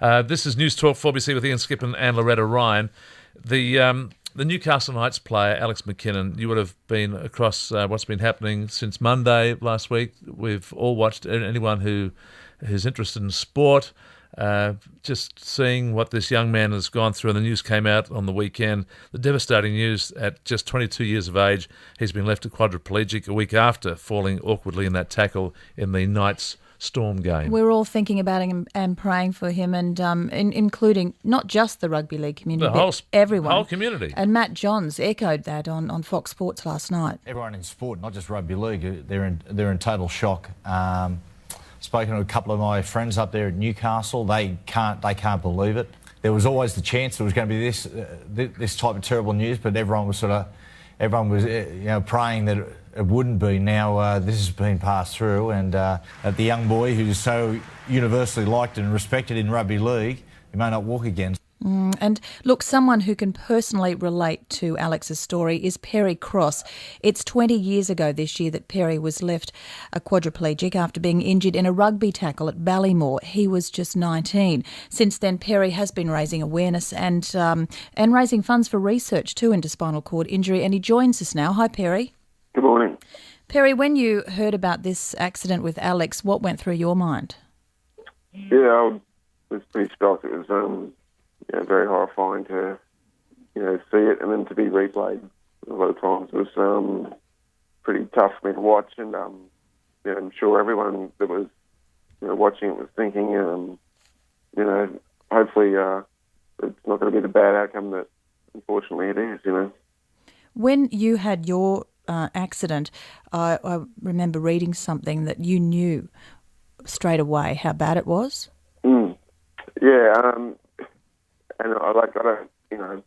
This is News Talk 4BC with Ian Skippen and Loretta Ryan. The Newcastle Knights player, Alex McKinnon, you would have been across what's been happening since Monday last week. We've all watched, anyone who is interested in sport, just seeing what this young man has gone through. And the news came out on the weekend. The devastating news, at just 22 years of age, he's been left a quadriplegic a week after falling awkwardly in that tackle in the Knights Storm game. We're all thinking about him and praying for him, and including not just the rugby league community, but everyone. The whole community. And Matt Johns echoed that on Fox Sports last night. Everyone in sport, not just rugby league, they're in total shock. Spoken to a couple of my friends up there at Newcastle. They can't believe it. There was always the chance there was going to be this type of terrible news, but everyone was praying that it wouldn't be. Now this has been passed through, and the young boy who's so universally liked and respected in rugby league, he may not walk again. And look, someone who can personally relate to Alex's story is Perry Cross. It's 20 years ago this year that Perry was left a quadriplegic after being injured in a rugby tackle at Ballymore. He was just 19. Since then, Perry has been raising awareness and raising funds for research too into spinal cord injury, and he joins us now. Hi, Perry. Good morning. Perry, when you heard about this accident with Alex, what went through your mind? Yeah, I was pretty shocked. It was very horrifying to see it, and then to be replayed a lot of times. It was pretty tough for me to watch, and I'm sure everyone that was watching it was thinking, hopefully it's not going to be the bad outcome that unfortunately it is. When you had your accident, I remember reading something that you knew straight away how bad it was. Yeah, and I don't,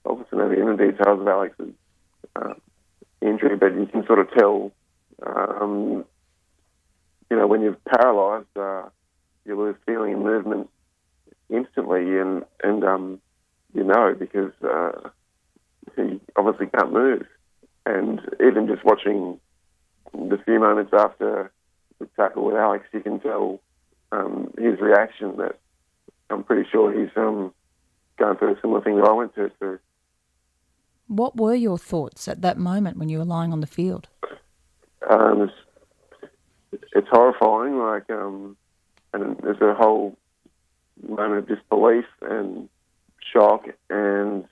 obviously know the inner details of Alex's injury, but you can sort of tell, when you're paralysed, you lose feeling and movement instantly, and because he obviously can't move. And even just watching the few moments after the tackle with Alex, you can tell his reaction that I'm pretty sure he's going through a similar thing that I went through. What were your thoughts at that moment when you were lying on the field? It's horrifying, and there's a whole moment of disbelief and shock and,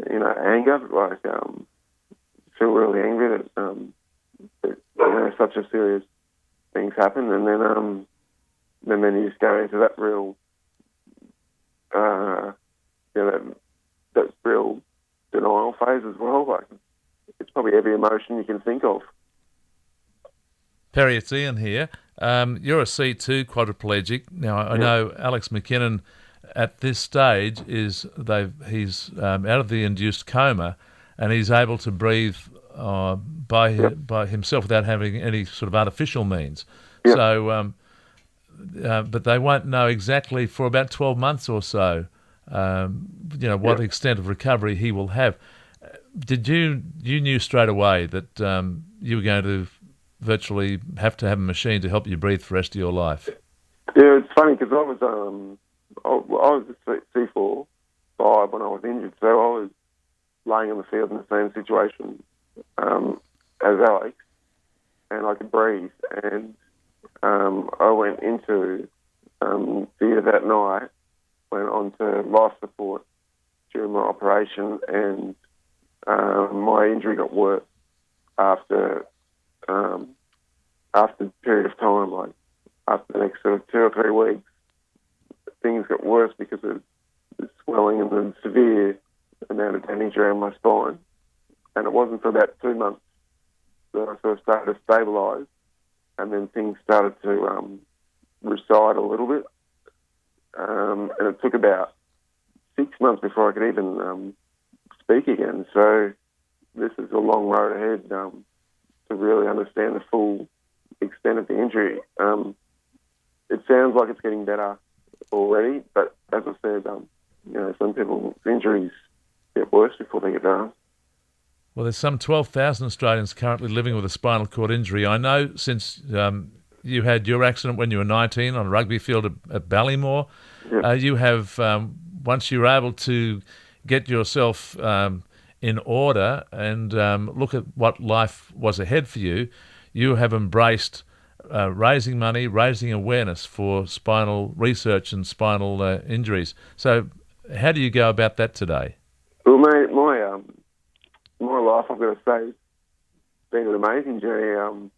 anger. Feel really angry that such a serious things happen, and then you just go into that real. That real denial phase as well. It's probably every emotion you can think of. Perry, it's Ian here. You're a C2 quadriplegic. Now, I know Alex McKinnon at this stage he's out of the induced coma, and he's able to breathe by himself without having any sort of artificial means. Yep. So, but they won't know exactly for about 12 months or so, what extent of recovery he will have. Did you knew straight away that you were going to virtually have to have a machine to help you breathe for the rest of your life? Yeah, it's funny because I was a C4 5 when I was injured, so I was laying on the field in the same situation as Alex, and I could breathe. And I went into theatre that night, went on to life support during my operation, and my injury got worse after a period of time, after the next sort of 2 or 3 weeks. Things got worse because of the swelling and the severe amount of damage around my spine. And it wasn't for about 2 months that I sort of started to stabilise, and then things started to recede a little bit. And it took about 6 months before I could even speak again. So this is a long road ahead to really understand the full extent of the injury. It sounds like it's getting better already, but as I said, some people's injuries get worse before they get better. Well, there's some 12,000 Australians currently living with a spinal cord injury. I know since You had your accident when you were 19 on a rugby field at Ballymore. Yeah. You have, once you were able to get yourself in order and look at what life was ahead for you, you have embraced raising money, raising awareness for spinal research and spinal injuries. So how do you go about that today? Well, mate, my life, I've got to say, has been an amazing journey,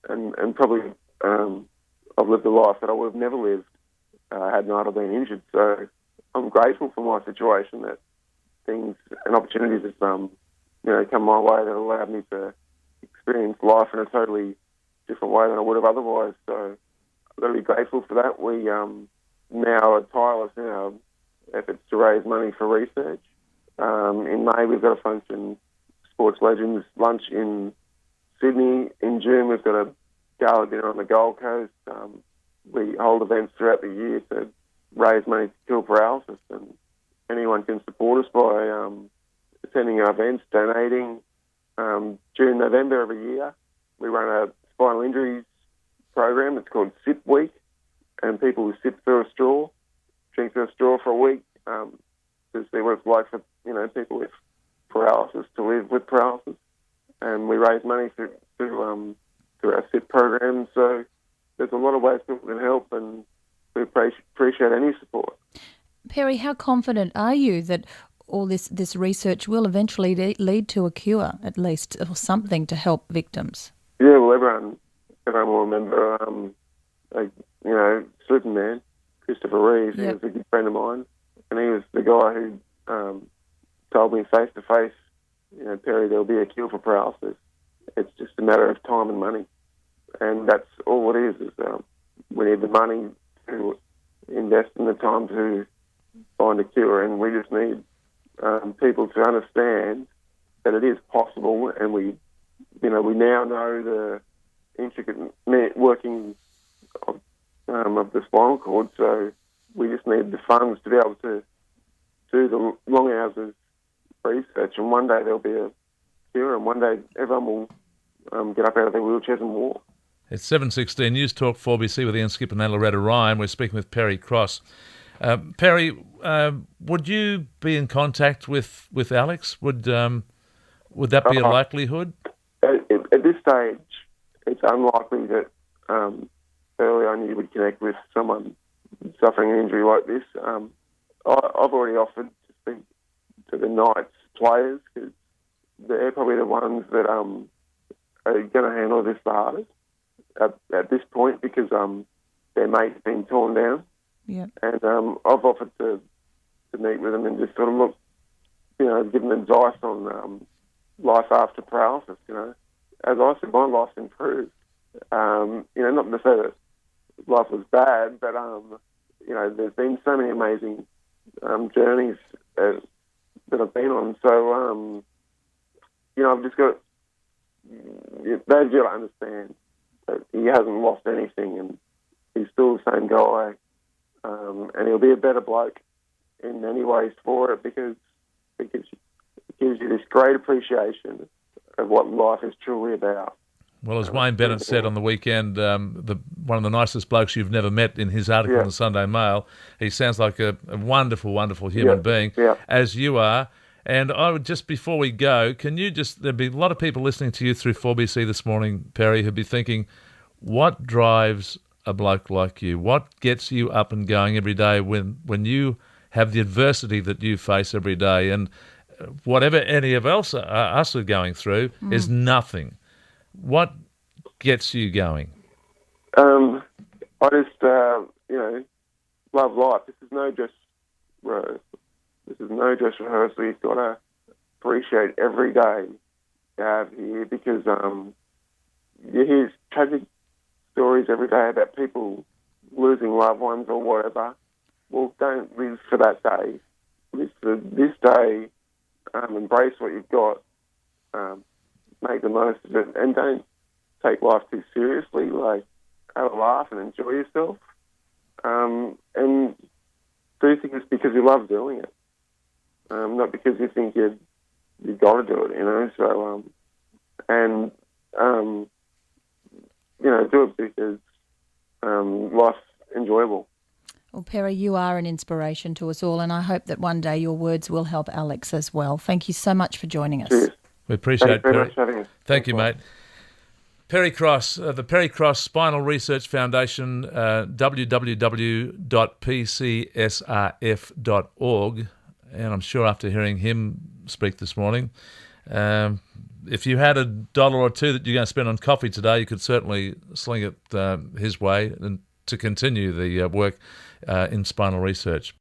and probably I've lived a life that I would have never lived had not have been injured. So I'm grateful for my situation, that things and opportunities have come my way that allowed me to experience life in a totally different way than I would have otherwise. So I've got to be grateful for that. We now are tireless in our efforts to raise money for research. In May, we've got a function, Sports Legends Lunch in Sydney. In June, we've got a gala dinner on the Gold Coast. We hold events throughout the year to raise money to cure paralysis, and anyone can support us by attending our events, donating. June, November every year, we run a spinal injuries program. It's called SIP Week, and people who sip through a straw, drink through a straw for a week, to see what it's like for people with paralysis to live with paralysis. And we raise money through our SIP program. So there's a lot of ways people can help, and we appreciate any support. Perry, how confident are you that all this research will eventually lead to a cure, at least, or something to help victims? Yeah, well, everyone will remember, Superman, Christopher Reeve. He was a good friend of mine, and he was the guy who told me face to face, Perry, there'll be a cure for paralysis. It's just a matter of time and money, and that's all it is we need the money to invest in the time to find a cure, and we just need people to understand that it is possible, and we now know the intricate working of the spinal cord, so we just need the funds to be able to do the long hours of research, and one day there'll be a cure, and one day everyone will get up out of their wheelchairs and walk. It's 7:16 News Talk 4BC with Ian Skip and Loretta Ryan. We're speaking with Perry Cross. Perry, would you be in contact with Alex? Would that be a likelihood? At this stage, it's unlikely that early on you would connect with someone suffering an injury like this. I've already offered to speak to the Knights players, because they're probably the ones that are going to handle this the hardest at this point, because their mate's been torn down. Yeah. And I've offered to meet with them and just sort of look, give them advice on life after paralysis. As I said, my life's improved. Not to say that life was bad, but there's been so many amazing journeys that I've been on. So I've just got they've got to understand that he hasn't lost anything, and he's still the same guy, and he'll be a better bloke in many ways for it, because it gives you this great appreciation of what life is truly about. Well, as Wayne Bennett said on the weekend, one of the nicest blokes you've never met, in his article in the Sunday Mail, he sounds like a wonderful, wonderful human being, as you are. And I would just, before we go, there'd be a lot of people listening to you through 4BC this morning, Perry, who'd be thinking, what drives a bloke like you? What gets you up and going every day when you have the adversity that you face every day? And whatever any of us are going through is nothing. What gets you going? I just, love life. This is no dress rehearsal. You've got to appreciate every day you have here, because you hear tragic stories every day about people losing loved ones or whatever. Well, don't live for that day. Live for this day. Embrace what you've got. Make the most of it, and don't take life too seriously. Like, have a laugh and enjoy yourself, and do things because you love doing it, not because you think you've got to do it. So, do it because life's enjoyable. Well, Perry, you are an inspiration to us all, and I hope that one day your words will help Alex as well. Thank you so much for joining us. Cheers. We appreciate it, Thanks very Perry. much for having us. Thank you, mate. Perry Cross, the Perry Cross Spinal Research Foundation, www.pcsrf.org. And I'm sure after hearing him speak this morning, if you had $1 or two that you're going to spend on coffee today, you could certainly sling it his way and to continue the work in spinal research.